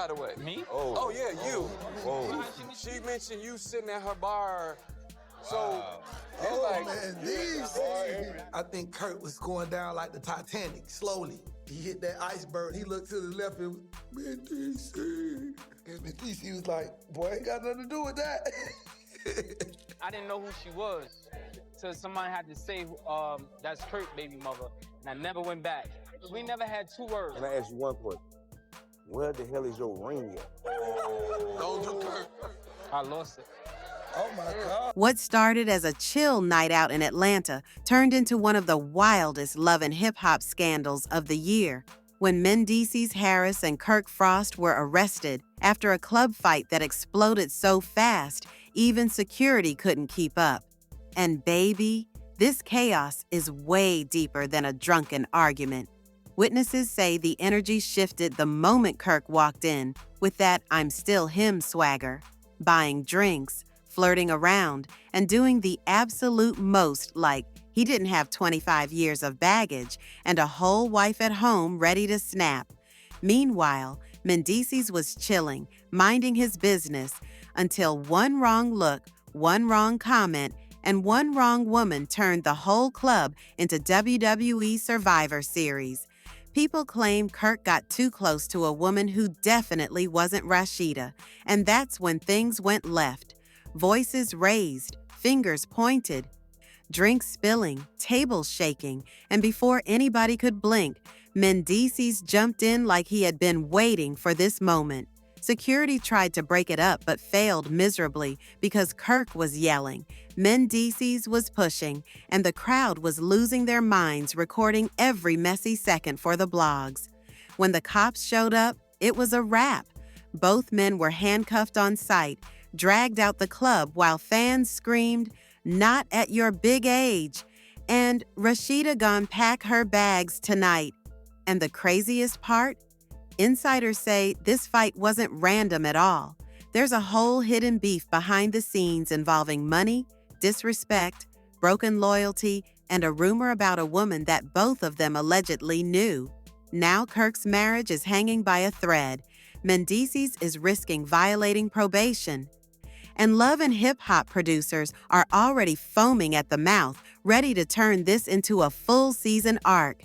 by the way? Me? Oh yeah, you. Whoa. She mentioned you sitting at her bar. So it's Oh, like, Mendeecees. I think Kirk was going down like the Titanic, slowly. He hit that iceberg. He looked to the left and was, Mendeecees. And Mendeecees was like, boy, ain't got nothing to do with that. I didn't know who she was. So somebody had to say, that's Kirk, baby mother. And I never went back. We never had 2 words. Can I ask you one question? Where the hell is your ring at? don't do Kirk. I lost it. Oh my God. What started as a chill night out in Atlanta turned into one of the wildest love and hip-hop scandals of the year when Mendeecees Harris and Kirk Frost were arrested after a club fight that exploded so fast even security couldn't keep up. And baby, this chaos is way deeper than a drunken argument. Witnesses say the energy shifted the moment Kirk walked in with that I'm still him swagger, buying drinks, flirting around, and doing the absolute most like he didn't have 25 years of baggage and a whole wife at home ready to snap. Meanwhile, Mendeecees was chilling, minding his business, until one wrong look, one wrong comment, and one wrong woman turned the whole club into WWE Survivor Series. People claim Kirk got too close to a woman who definitely wasn't Rashida, and that's when things went left. Voices raised, fingers pointed, drinks spilling, tables shaking, and before anybody could blink, Mendeecees jumped in like he had been waiting for this moment. Security tried to break it up but failed miserably because Kirk was yelling, Mendeecees was pushing, and the crowd was losing their minds recording every messy second for the blogs. When the cops showed up, it was a wrap. Both men were handcuffed on sight, dragged out the club while fans screamed, "Not at your big age," and "Rashida gon' pack her bags tonight." And the craziest part? Insiders say this fight wasn't random at all. There's a whole hidden beef behind the scenes involving money, disrespect, broken loyalty, and a rumor about a woman that both of them allegedly knew. Now Kirk's marriage is hanging by a thread. Mendeecees is risking violating probation. And love and hip-hop producers are already foaming at the mouth, ready to turn this into a full-season arc.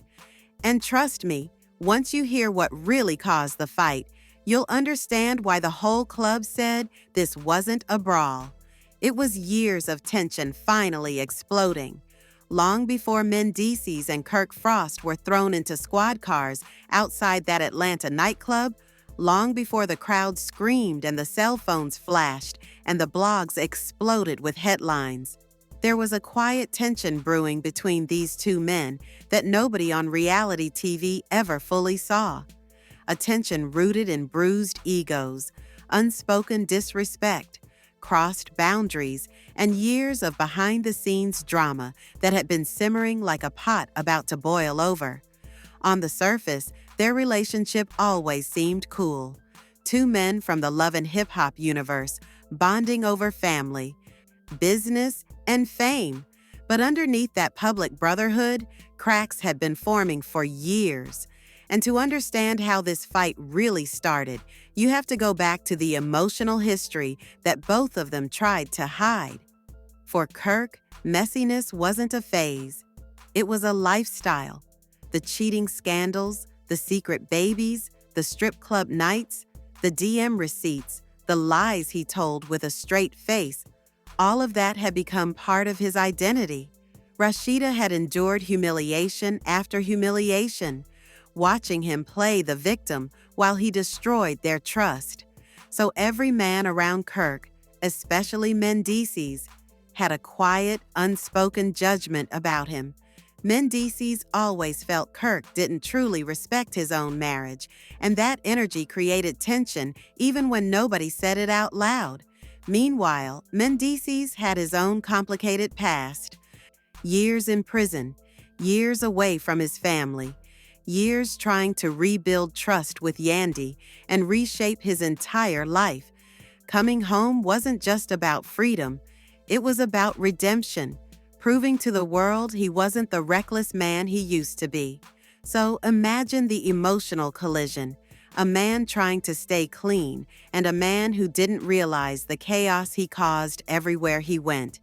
And trust me, once you hear what really caused the fight, you'll understand why the whole club said this wasn't a brawl. It was years of tension finally exploding. Long before Mendeecees and Kirk Frost were thrown into squad cars outside that Atlanta nightclub, long before the crowd screamed and the cell phones flashed and the blogs exploded with headlines. There was a quiet tension brewing between these two men that nobody on reality TV ever fully saw. A tension rooted in bruised egos, unspoken disrespect, crossed boundaries, and years of behind-the-scenes drama that had been simmering like a pot about to boil over. On the surface, their relationship always seemed cool. Two men from the love and hip-hop universe bonding over family, business, and fame. But underneath that public brotherhood, cracks had been forming for years. And to understand how this fight really started, you have to go back to the emotional history that both of them tried to hide. For Kirk, messiness wasn't a phase. It was a lifestyle. The cheating scandals, the secret babies, the strip club nights, the DM receipts, the lies he told with a straight face, all of that had become part of his identity. Rashida had endured humiliation after humiliation, watching him play the victim while he destroyed their trust. So every man around Kirk, especially Mendeecees, had a quiet, unspoken judgment about him. Mendeecees always felt Kirk didn't truly respect his own marriage, and that energy created tension even when nobody said it out loud. Meanwhile, Mendeecees had his own complicated past. Years in prison, years away from his family, years trying to rebuild trust with Yandy and reshape his entire life. Coming home wasn't just about freedom, it was about redemption, proving to the world he wasn't the reckless man he used to be. So imagine the emotional collision, a man trying to stay clean, and a man who didn't realize the chaos he caused everywhere he went.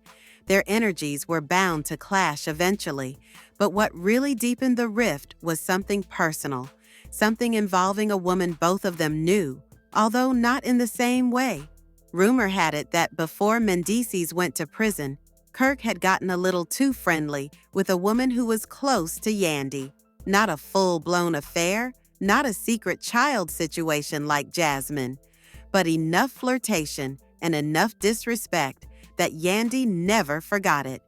Their energies were bound to clash eventually, but what really deepened the rift was something personal, something involving a woman both of them knew, although not in the same way. Rumor had it that before Mendeecees went to prison, Kirk had gotten a little too friendly with a woman who was close to Yandy. Not a full-blown affair, not a secret child situation like Jasmine, but enough flirtation and enough disrespect that Yandy never forgot it.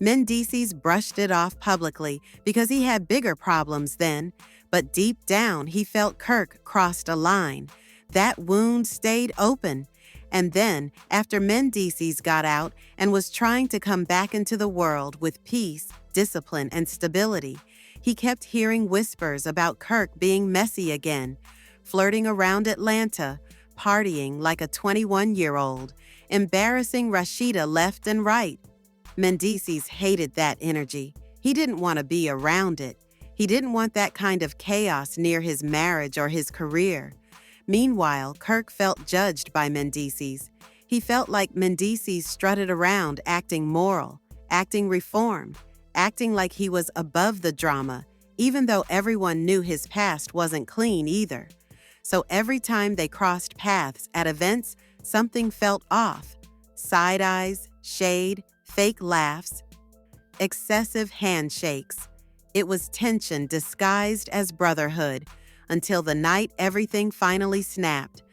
Mendeecees brushed it off publicly because he had bigger problems then, but deep down he felt Kirk crossed a line. That wound stayed open. And then, after Mendeecees got out and was trying to come back into the world with peace, discipline, and stability, he kept hearing whispers about Kirk being messy again, flirting around Atlanta, partying like a 21-year-old, embarrassing Rashida left and right. Mendeecees hated that energy. He didn't want to be around it. He didn't want that kind of chaos near his marriage or his career. Meanwhile, Kirk felt judged by Mendeecees. He felt like Mendeecees strutted around acting moral, acting reformed, acting like he was above the drama, even though everyone knew his past wasn't clean either. So every time they crossed paths at events, something felt off. Side eyes, shade, fake laughs, excessive handshakes. It was tension disguised as brotherhood, until the night everything finally snapped.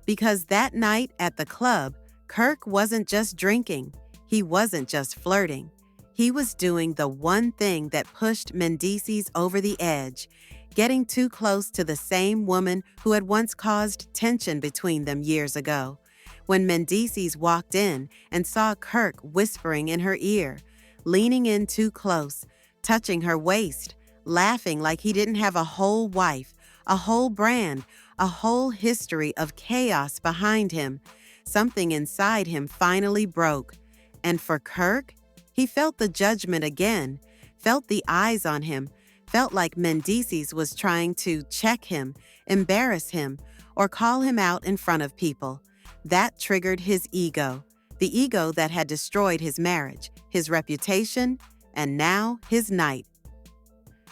Because that night at the club, Kirk wasn't just drinking. He wasn't just flirting. He was doing the one thing that pushed Mendeecees over the edge, getting too close to the same woman who had once caused tension between them years ago. When Mendeecees walked in and saw Kirk whispering in her ear, leaning in too close, touching her waist, laughing like he didn't have a whole wife, a whole brand, a whole history of chaos behind him, something inside him finally broke. And for Kirk, he felt the judgment again, felt the eyes on him, felt like Mendeecees was trying to check him, embarrass him, or call him out in front of people. That triggered his ego, the ego that had destroyed his marriage, his reputation, and now his night.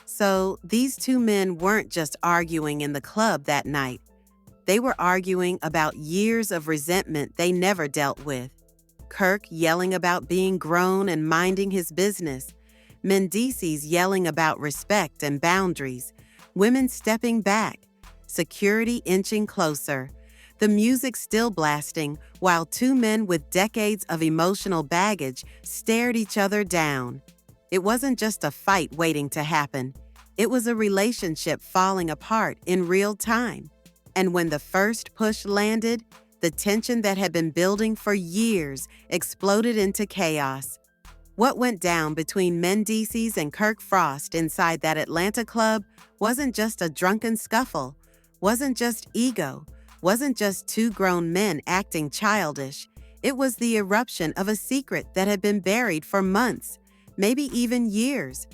So these two men weren't just arguing in the club that night. They were arguing about years of resentment they never dealt with. Kirk yelling about being grown and minding his business. Mendeecees yelling about respect and boundaries. Women stepping back. Security inching closer. The music still blasting while two men with decades of emotional baggage stared each other down. It wasn't just a fight waiting to happen. It was a relationship falling apart in real time. And when the first push landed, the tension that had been building for years exploded into chaos. What went down between Mendeecees and Kirk Frost inside that Atlanta club wasn't just a drunken scuffle, wasn't just ego, wasn't just two grown men acting childish. It was the eruption of a secret that had been buried for months, maybe even years.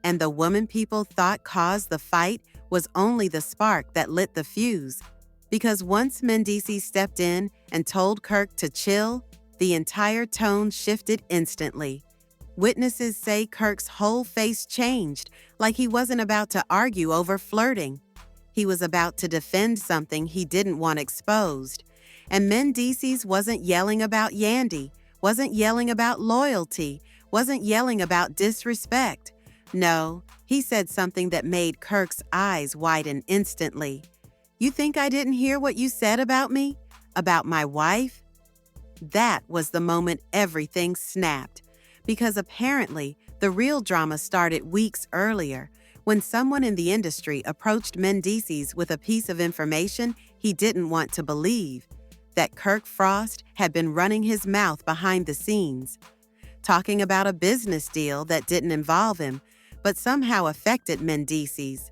And the woman people thought caused the fight was only the spark that lit the fuse. Because once Mendeecees stepped in and told Kirk to chill, the entire tone shifted instantly. Witnesses say Kirk's whole face changed, like he wasn't about to argue over flirting. He was about to defend something he didn't want exposed. And Mendeecees wasn't yelling about Yandy, wasn't yelling about loyalty, wasn't yelling about disrespect. No, he said something that made Kirk's eyes widen instantly. "You think I didn't hear what you said about me? About my wife?" That was the moment everything snapped. Because apparently, the real drama started weeks earlier, when someone in the industry approached Mendeecees with a piece of information he didn't want to believe, that Kirk Frost had been running his mouth behind the scenes, talking about a business deal that didn't involve him, but somehow affected Mendeecees.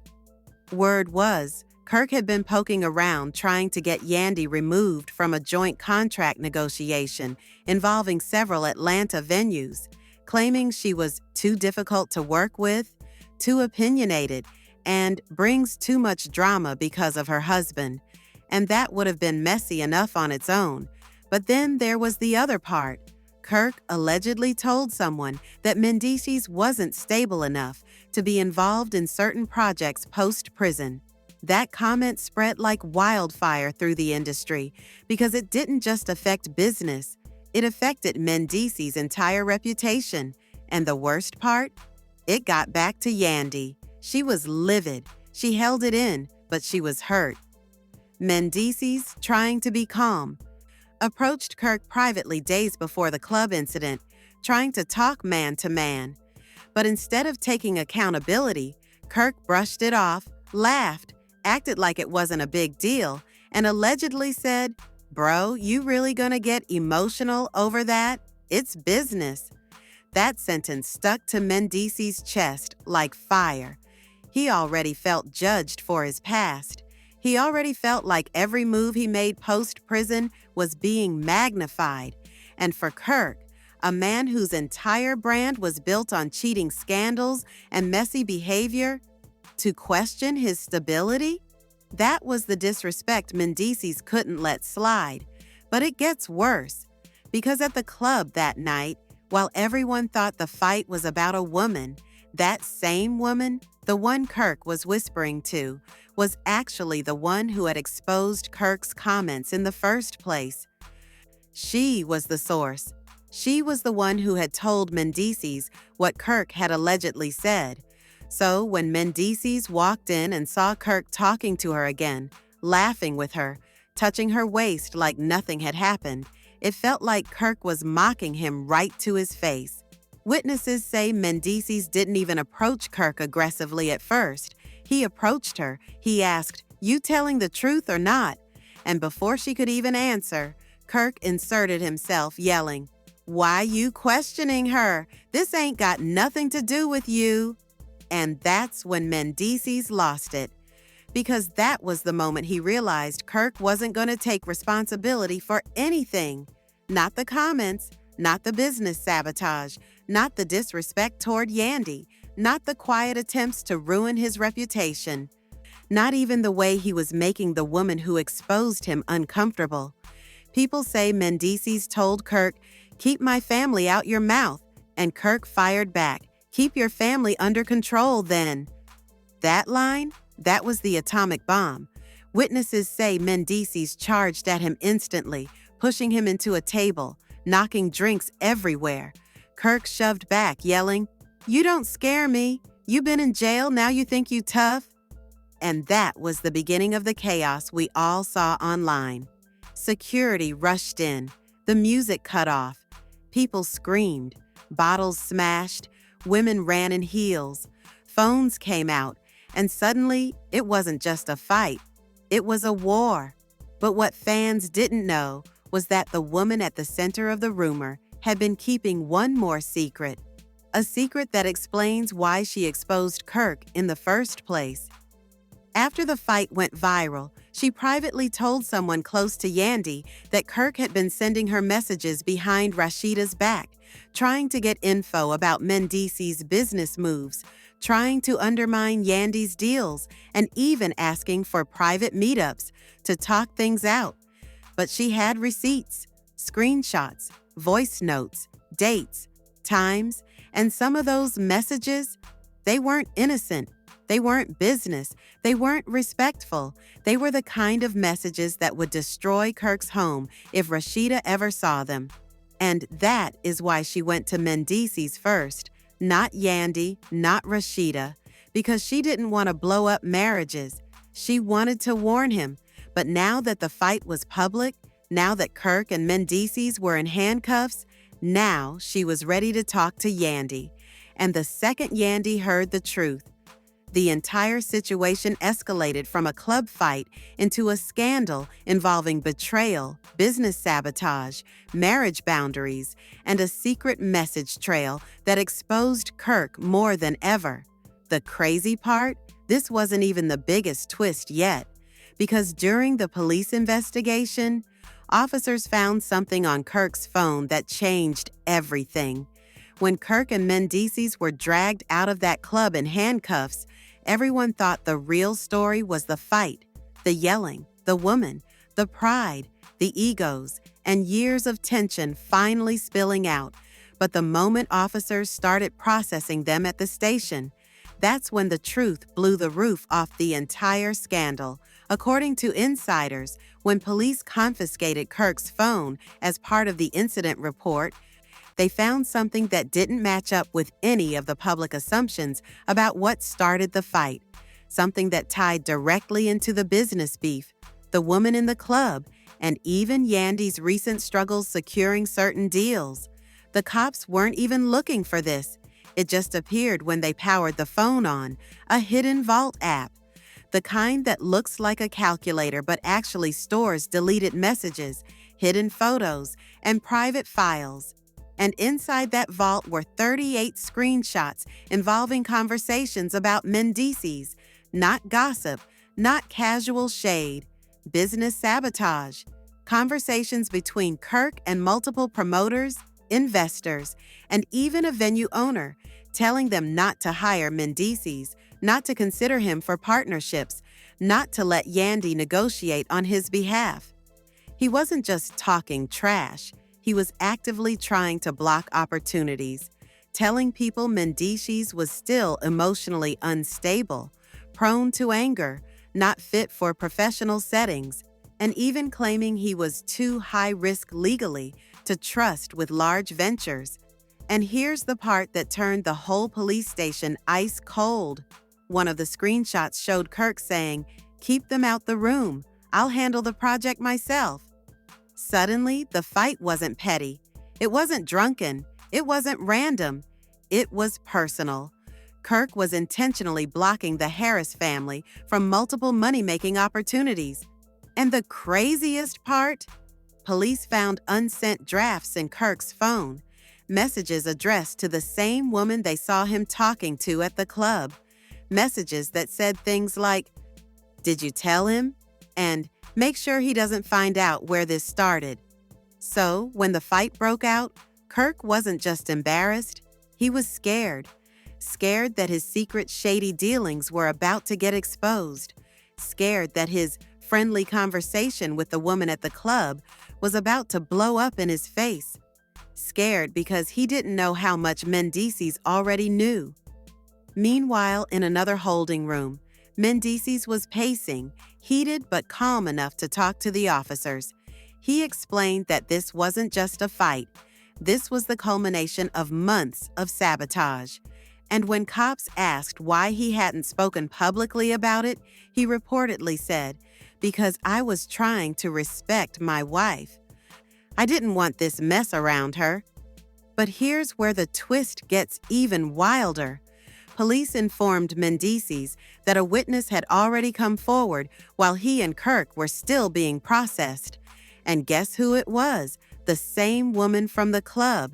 Word was, Kirk had been poking around trying to get Yandy removed from a joint contract negotiation involving several Atlanta venues, claiming she was too difficult to work with, too opinionated, and brings too much drama because of her husband. And that would have been messy enough on its own. But then there was the other part. Kirk allegedly told someone that Mendeecees wasn't stable enough to be involved in certain projects post-prison. That comment spread like wildfire through the industry because it didn't just affect business, it affected Mendeecees' entire reputation. And the worst part? It got back to Yandy. She was livid. She held it in, but she was hurt. Mendeecees, trying to be calm, approached Kirk privately days before the club incident, trying to talk man to man. But instead of taking accountability, Kirk brushed it off, laughed, acted like it wasn't a big deal, and allegedly said, "Bro, you really gonna get emotional over that? It's business." That sentence stuck to Mendeecees' chest like fire. He already felt judged for his past. He already felt like every move he made post-prison was being magnified. And for Kirk, a man whose entire brand was built on cheating scandals and messy behavior, to question his stability? That was the disrespect Mendeecees couldn't let slide. But it gets worse, because at the club that night, while everyone thought the fight was about a woman, that same woman, the one Kirk was whispering to, was actually the one who had exposed Kirk's comments in the first place. She was the source. She was the one who had told Mendeecees what Kirk had allegedly said. So when Mendeecees walked in and saw Kirk talking to her again, laughing with her, touching her waist like nothing had happened, it felt like Kirk was mocking him right to his face. Witnesses say Mendeecees didn't even approach Kirk aggressively at first. He approached her. He asked, "You telling the truth or not?" And before she could even answer, Kirk inserted himself, yelling, "Why you questioning her? This ain't got nothing to do with you." And that's when Mendeecees lost it. Because that was the moment he realized Kirk wasn't going to take responsibility for anything. Not the comments, not the business sabotage, not the disrespect toward Yandy, not the quiet attempts to ruin his reputation, not even the way he was making the woman who exposed him uncomfortable. People say Mendeecees told Kirk, "Keep my family out your mouth," and Kirk fired back, "Keep your family under control then." That line? That was the atomic bomb. Witnesses say Mendeecees charged at him instantly, pushing him into a table, knocking drinks everywhere. Kirk shoved back, yelling, "You don't scare me. You been in jail, now you think you tough?" And that was the beginning of the chaos we all saw online. Security rushed in. The music cut off. People screamed. Bottles smashed. Women ran in heels. Phones came out. And suddenly, it wasn't just a fight. It was a war. But what fans didn't know was that the woman at the center of the rumor had been keeping one more secret. A secret that explains why she exposed Kirk in the first place. After the fight went viral, she privately told someone close to Yandy that Kirk had been sending her messages behind Rashida's back, trying to get info about Mendeecees' business moves, trying to undermine Yandy's deals, and even asking for private meetups to talk things out. But she had receipts, screenshots, voice notes, dates, times, and some of those messages, they weren't innocent. They weren't business. They weren't respectful. They were the kind of messages that would destroy Kirk's home if Rashida ever saw them. And that is why she went to Mendeecees first, not Yandy, not Rashida, because she didn't want to blow up marriages. She wanted to warn him. But now that the fight was public, now that Kirk and Mendeecees were in handcuffs, now she was ready to talk to Yandy. And the second Yandy heard the truth, the entire situation escalated from a club fight into a scandal involving betrayal, business sabotage, marriage boundaries, and a secret message trail that exposed Kirk more than ever. The crazy part? This wasn't even the biggest twist yet, because during the police investigation, officers found something on Kirk's phone that changed everything. When Kirk and Mendeecees were dragged out of that club in handcuffs, everyone thought the real story was the fight, the yelling, the woman, the pride, the egos, and years of tension finally spilling out. But the moment officers started processing them at the station, that's when the truth blew the roof off the entire scandal. According to insiders, when police confiscated Kirk's phone as part of the incident report, they found something that didn't match up with any of the public assumptions about what started the fight, something that tied directly into the business beef, the woman in the club, and even Yandy's recent struggles securing certain deals. The cops weren't even looking for this. It just appeared when they powered the phone on, a hidden vault app, the kind that looks like a calculator but actually stores deleted messages, hidden photos, and private files. And inside that vault were 38 screenshots involving conversations about Mendeecees, not gossip, not casual shade, business sabotage, conversations between Kirk and multiple promoters, investors, and even a venue owner, telling them not to hire Mendeecees, not to consider him for partnerships, not to let Yandy negotiate on his behalf. He wasn't just talking trash. He was actively trying to block opportunities, telling people Mendeecees was still emotionally unstable, prone to anger, not fit for professional settings, and even claiming he was too high risk legally to trust with large ventures. And here's the part that turned the whole police station ice cold. One of the screenshots showed Kirk saying, "Keep them out the room. I'll handle the project myself." Suddenly, the fight wasn't petty. It wasn't drunken. It wasn't random. It was personal. Kirk was intentionally blocking the Harris family from multiple money-making opportunities. And the craziest part? Police found unsent drafts in Kirk's phone, messages addressed to the same woman they saw him talking to at the club, messages that said things like, "Did you tell him?" and "Make sure he doesn't find out where this started." So, when the fight broke out, Kirk wasn't just embarrassed, he was scared. Scared that his secret shady dealings were about to get exposed. Scared that his friendly conversation with the woman at the club was about to blow up in his face. Scared because he didn't know how much Mendeecees already knew. Meanwhile, in another holding room, Mendeecees was pacing, heated but calm enough to talk to the officers. He explained that this wasn't just a fight. This was the culmination of months of sabotage. And when cops asked why he hadn't spoken publicly about it, he reportedly said, "Because I was trying to respect my wife. I didn't want this mess around her." But here's where the twist gets even wilder. Police informed Mendeecees that a witness had already come forward while he and Kirk were still being processed. And guess who it was? The same woman from the club.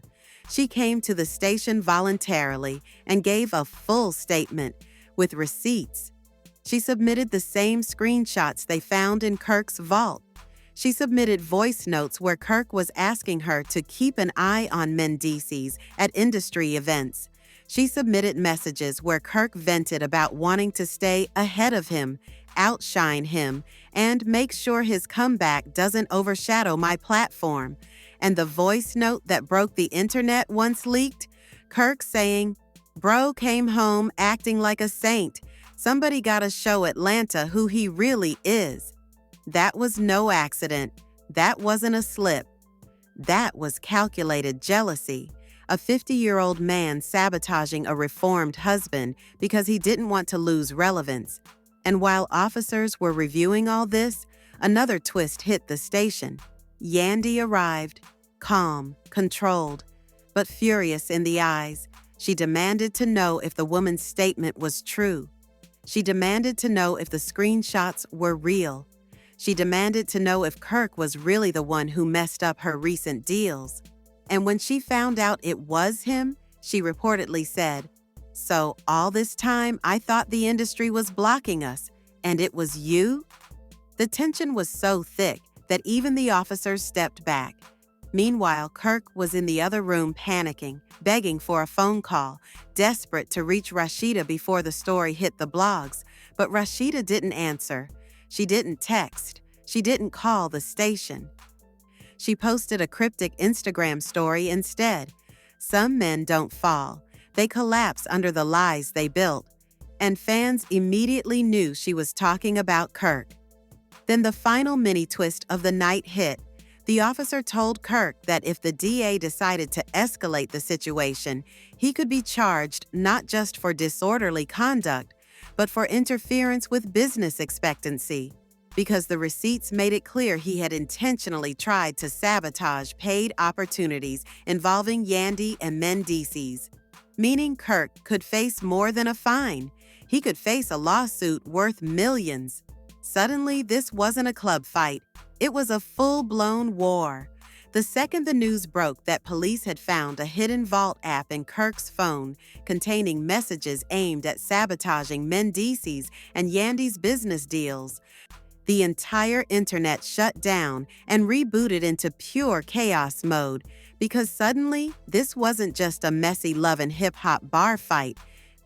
She came to the station voluntarily and gave a full statement with receipts. She submitted the same screenshots they found in Kirk's vault. She submitted voice notes where Kirk was asking her to keep an eye on Mendeecees at industry events. She submitted messages where Kirk vented about wanting to stay ahead of him, outshine him, and make sure his comeback doesn't overshadow my platform. And the voice note that broke the internet once leaked, Kirk saying, "Bro came home acting like a saint. Somebody gotta show Atlanta who he really is." That was no accident. That wasn't a slip. That was calculated jealousy. A 50-year-old man sabotaging a reformed husband because he didn't want to lose relevance. And while officers were reviewing all this, another twist hit the station. Yandy arrived, calm, controlled, but furious in the eyes. She demanded to know if the woman's statement was true. She demanded to know if the screenshots were real. She demanded to know if Kirk was really the one who messed up her recent deals. And when she found out it was him, she reportedly said, "So all this time I thought the industry was blocking us, and it was you?" The tension was so thick that even the officers stepped back. Meanwhile, Kirk was in the other room panicking, begging for a phone call, desperate to reach Rashida before the story hit the blogs. But Rashida didn't answer. She didn't text. She didn't call the station. She posted a cryptic Instagram story instead. Some men don't fall. They collapse under the lies they built. And fans immediately knew she was talking about Kirk. Then the final mini twist of the night hit. The officer told Kirk that if the DA decided to escalate the situation, he could be charged not just for disorderly conduct, but for interference with business expectancy, because the receipts made it clear he had intentionally tried to sabotage paid opportunities involving Yandy and Mendeecees, meaning Kirk could face more than a fine. He could face a lawsuit worth millions. Suddenly, this wasn't a club fight. It was a full-blown war. The second the news broke that police had found a hidden vault app in Kirk's phone containing messages aimed at sabotaging Mendeecees and Yandy's business deals, the entire internet shut down and rebooted into pure chaos mode, because suddenly, this wasn't just a messy love and hip-hop bar fight.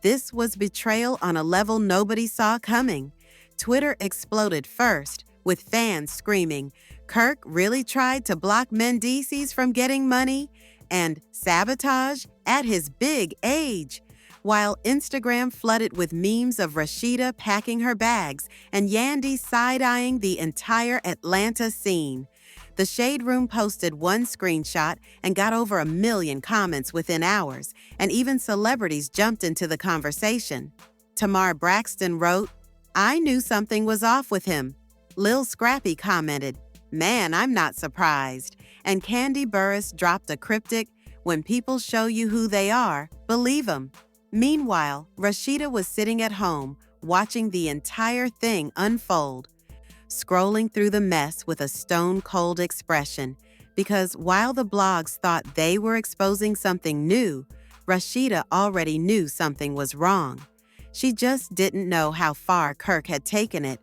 This was betrayal on a level nobody saw coming. Twitter exploded first, with fans screaming, "Kirk really tried to block Mendeecees from getting money?" and "sabotage at his big age," while Instagram flooded with memes of Rashida packing her bags and Yandy side-eyeing the entire Atlanta scene. The Shade Room posted one screenshot and got over 1 million comments within hours, and even celebrities jumped into the conversation. Tamar Braxton wrote, "I knew something was off with him." Lil Scrappy commented, "Man, I'm not surprised." And Candy Burris dropped a cryptic, "When people show you who they are, believe 'em." Meanwhile, Rashida was sitting at home, watching the entire thing unfold, scrolling through the mess with a stone-cold expression, because while the blogs thought they were exposing something new, Rashida already knew something was wrong. She just didn't know how far Kirk had taken it.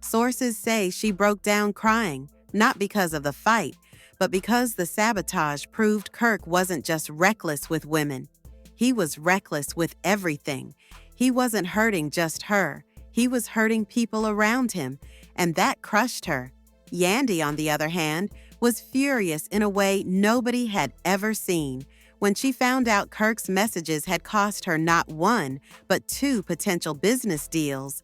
Sources say she broke down crying, not because of the fight, but because the sabotage proved Kirk wasn't just reckless with women. He was reckless with everything. He wasn't hurting just her. He was hurting people around him, and that crushed her. Yandy, on the other hand, was furious in a way nobody had ever seen. When she found out Kirk's messages had cost her not one, but 2 potential business deals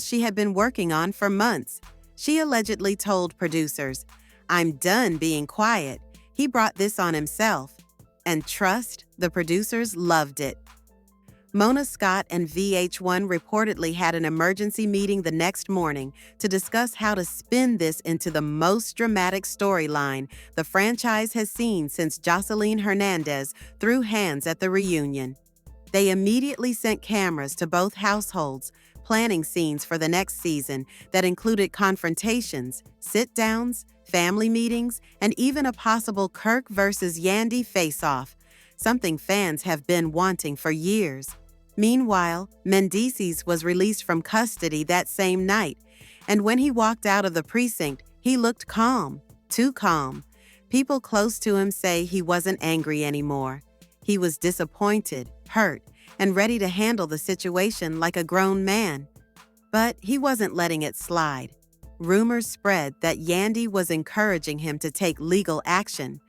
she had been working on for months. She allegedly told producers, "I'm done being quiet. He brought this on himself." And trust, the producers loved it. Mona Scott and VH1 reportedly had an emergency meeting the next morning to discuss how to spin this into the most dramatic storyline the franchise has seen since Jocelyn Hernandez threw hands at the reunion. They immediately sent cameras to both households, planning scenes for the next season that included confrontations, sit-downs, family meetings, and even a possible Kirk versus Yandy face-off, something fans have been wanting for years. Meanwhile, Mendeecees was released from custody that same night, and when he walked out of the precinct, he looked calm, too calm. People close to him say he wasn't angry anymore. He was disappointed, hurt, and ready to handle the situation like a grown man. But he wasn't letting it slide. Rumors spread that Yandy was encouraging him to take legal action,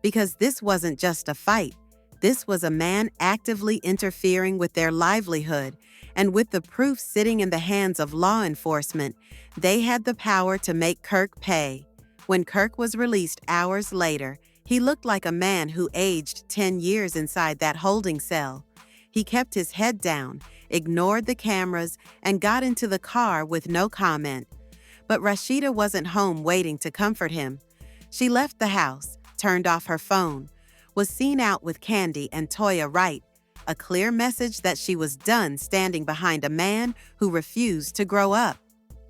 because this wasn't just a fight. This was a man actively interfering with their livelihood, and with the proof sitting in the hands of law enforcement, they had the power to make Kirk pay. When Kirk was released hours later, he looked like a man who aged 10 years inside that holding cell. He kept his head down, ignored the cameras, and got into the car with no comment. But Rashida wasn't home waiting to comfort him. She left the house, turned off her phone, was seen out with Candy and Toya Wright, a clear message that she was done standing behind a man who refused to grow up.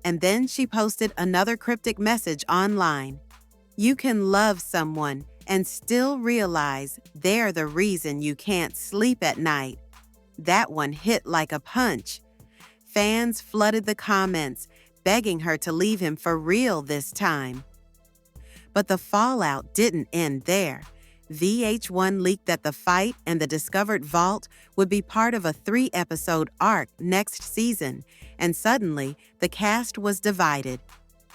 And then she posted another cryptic message online. "You can love someone and still realize they're the reason you can't sleep at night." That one hit like a punch. Fans flooded the comments, begging her to leave him for real this time. But the fallout didn't end there. VH1 leaked that the fight and the discovered vault would be part of a 3-episode arc next season, and suddenly the cast was divided.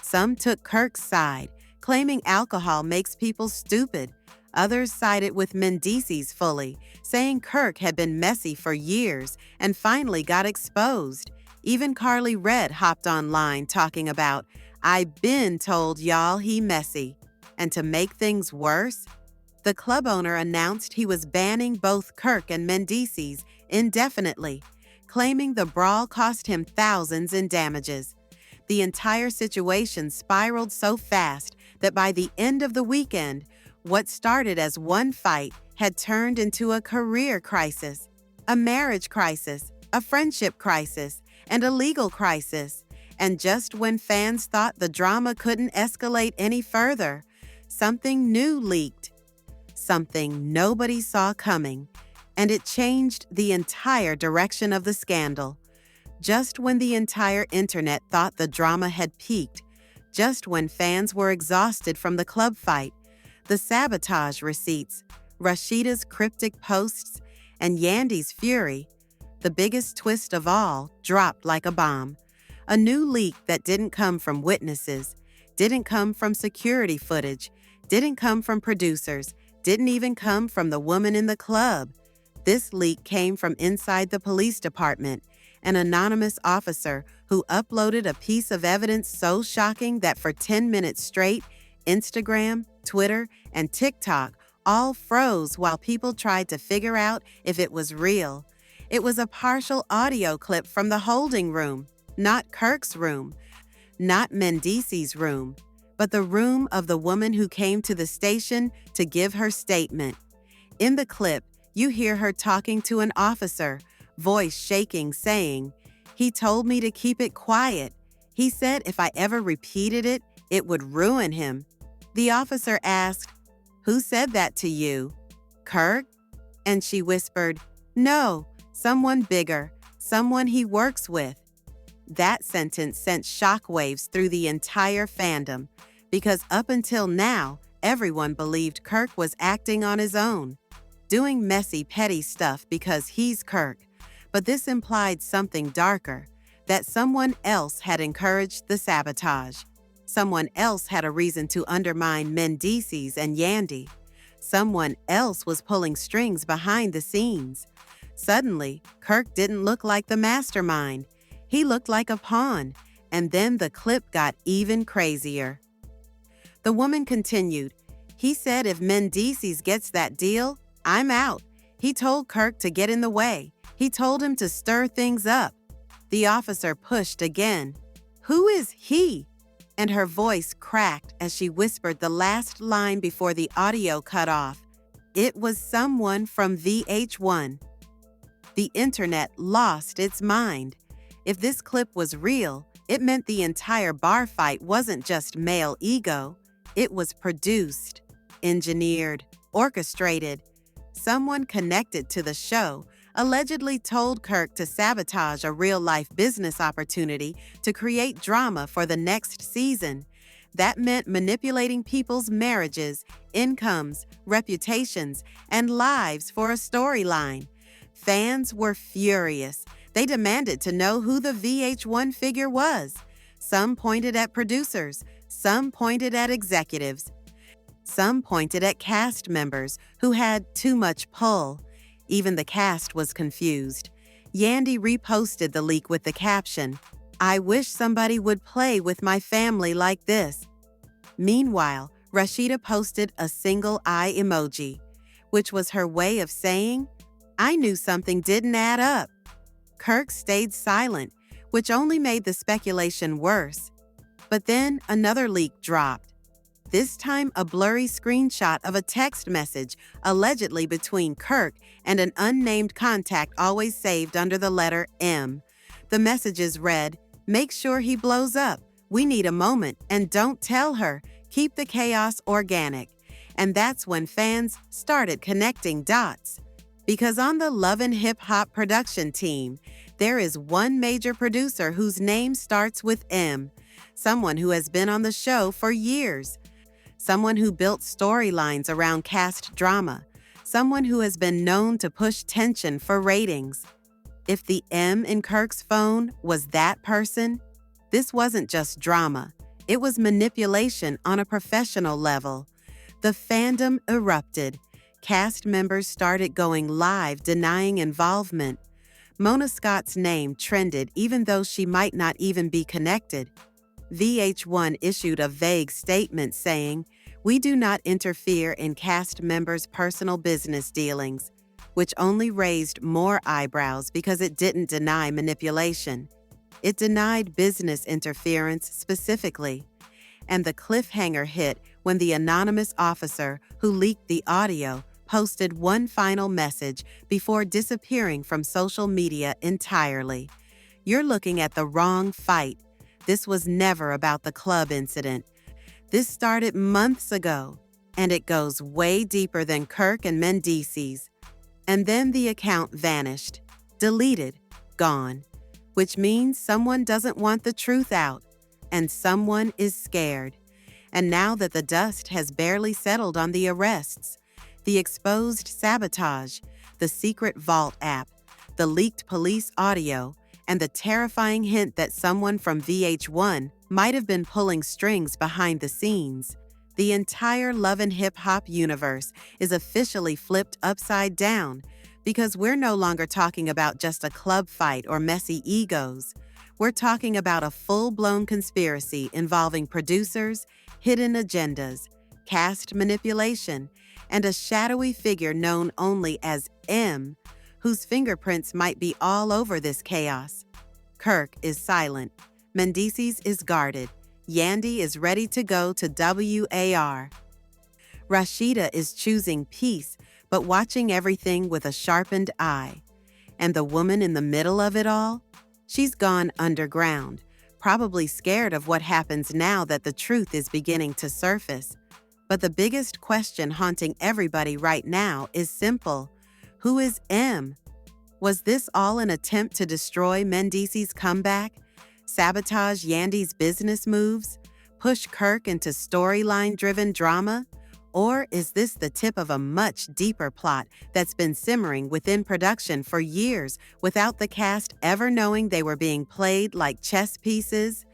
Some took Kirk's side, claiming alcohol makes people stupid. Others sided with Mendeecees fully, saying Kirk had been messy for years and finally got exposed. Even Carly Red hopped online talking about, "I been told y'all he messy." And to make things worse, the club owner announced he was banning both Kirk and Mendeecees indefinitely, claiming the brawl cost him thousands in damages. The entire situation spiraled so fast that by the end of the weekend, what started as one fight had turned into a career crisis, a marriage crisis, a friendship crisis, and a legal crisis. And just when fans thought the drama couldn't escalate any further, something new leaked. Something nobody saw coming, and it changed the entire direction of the scandal. Just when the entire internet thought the drama had peaked, just when fans were exhausted from the club fight, the sabotage receipts, Rashida's cryptic posts, and Yandy's fury, the biggest twist of all, dropped like a bomb. A new leak that didn't come from witnesses, didn't come from security footage, didn't come from producers, didn't even come from the woman in the club. This leak came from inside the police department, an anonymous officer who uploaded a piece of evidence so shocking that for 10 minutes straight, Instagram, Twitter, and TikTok all froze while people tried to figure out if it was real. It was a partial audio clip from the holding room, not Kirk's room, not Mendeecees' room, but the room of the woman who came to the station to give her statement. In the clip, you hear her talking to an officer, voice shaking, saying, "He told me to keep it quiet. He said if I ever repeated it, it would ruin him." The officer asked, "Who said that to you? Kirk?" And she whispered, "No, someone bigger, someone he works with." That sentence sent shockwaves through the entire fandom, because up until now, everyone believed Kirk was acting on his own, doing messy, petty stuff because he's Kirk. But this implied something darker, that someone else had encouraged the sabotage. Someone else had a reason to undermine Mendeecees and Yandy. Someone else was pulling strings behind the scenes. Suddenly, Kirk didn't look like the mastermind. He looked like a pawn, and then the clip got even crazier. The woman continued, "He said if Mendeecees gets that deal, I'm out. He told Kirk to get in the way. He told him to stir things up." The officer pushed again. "Who is he?" And her voice cracked as she whispered the last line before the audio cut off. It was someone from VH1. The internet lost its mind. If this clip was real, it meant the entire bar fight wasn't just male ego. It was produced, engineered, orchestrated. Someone connected to the show allegedly told Kirk to sabotage a real-life business opportunity to create drama for the next season. That meant manipulating people's marriages, incomes, reputations, and lives for a storyline. Fans were furious. They demanded to know who the VH1 figure was. Some pointed at producers, some pointed at executives. Some pointed at cast members who had too much pull. Even the cast was confused. Yandy reposted the leak with the caption, "I wish somebody would play with my family like this." Meanwhile, Rashida posted a single eye emoji, which was her way of saying, "I knew something didn't add up." Kirk stayed silent, which only made the speculation worse. But then another leak dropped. This time a blurry screenshot of a text message allegedly between Kirk and an unnamed contact always saved under the letter M. The messages read, "Make sure he blows up. We need a moment, and don't tell her. Keep the chaos organic." And that's when fans started connecting dots. Because on the Love and Hip Hop production team, there is one major producer whose name starts with M, someone who has been on the show for years. someone who built storylines around cast drama, someone who has been known to push tension for ratings. If the M in Kirk's phone was that person, this wasn't just drama. It was manipulation on a professional level. The fandom erupted. Cast members started going live denying involvement. Mona Scott's name trended even though she might not even be connected. VH1 issued a vague statement saying, "We do not interfere in cast members' personal business dealings," which only raised more eyebrows because it didn't deny manipulation. It denied business interference specifically. And the cliffhanger hit when the anonymous officer who leaked the audio posted one final message before disappearing from social media entirely. You're looking at the wrong fight. This was never about the club incident. This started months ago, and it goes way deeper than Kirk and Mendeecees. And then the account vanished, deleted, gone, which means someone doesn't want the truth out, and someone is scared. And now that the dust has barely settled on the arrests, the exposed sabotage, the secret vault app, the leaked police audio, and the terrifying hint that someone from VH1 might have been pulling strings behind the scenes, the entire Love and Hip Hop universe is officially flipped upside down because we're no longer talking about just a club fight or messy egos. We're talking about a full-blown conspiracy involving producers, hidden agendas, cast manipulation, and a shadowy figure known only as M, whose fingerprints might be all over this chaos. Kirk is silent. Mendeecees is guarded. Yandy is ready to go to WAR. Rashida is choosing peace, but watching everything with a sharpened eye. And the woman in the middle of it all? She's gone underground, probably scared of what happens now that the truth is beginning to surface. But the biggest question haunting everybody right now is simple. Who is M? Was this all an attempt to destroy Mendeecees' comeback? Sabotage Yandy's business moves? Push Kirk into storyline-driven drama? Or is this the tip of a much deeper plot that's been simmering within production for years without the cast ever knowing they were being played like chess pieces?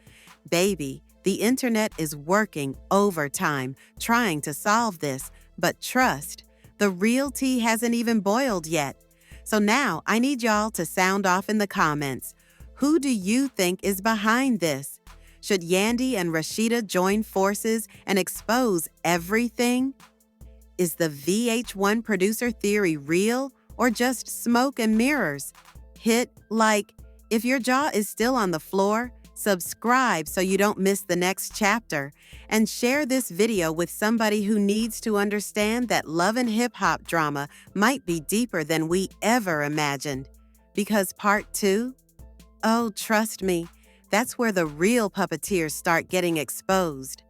Baby, the internet is working overtime trying to solve this, but trust, the real tea hasn't even boiled yet. So now I need y'all to sound off in the comments. Who do you think is behind this? Should Yandy and Rashida join forces and expose everything? Is the VH1 producer theory real or just smoke and mirrors? Hit like if your jaw is still on the floor. Subscribe so you don't miss the next chapter, and share this video with somebody who needs to understand that love and hip-hop drama might be deeper than we ever imagined. Because part 2? Oh, trust me, that's where the real puppeteers start getting exposed.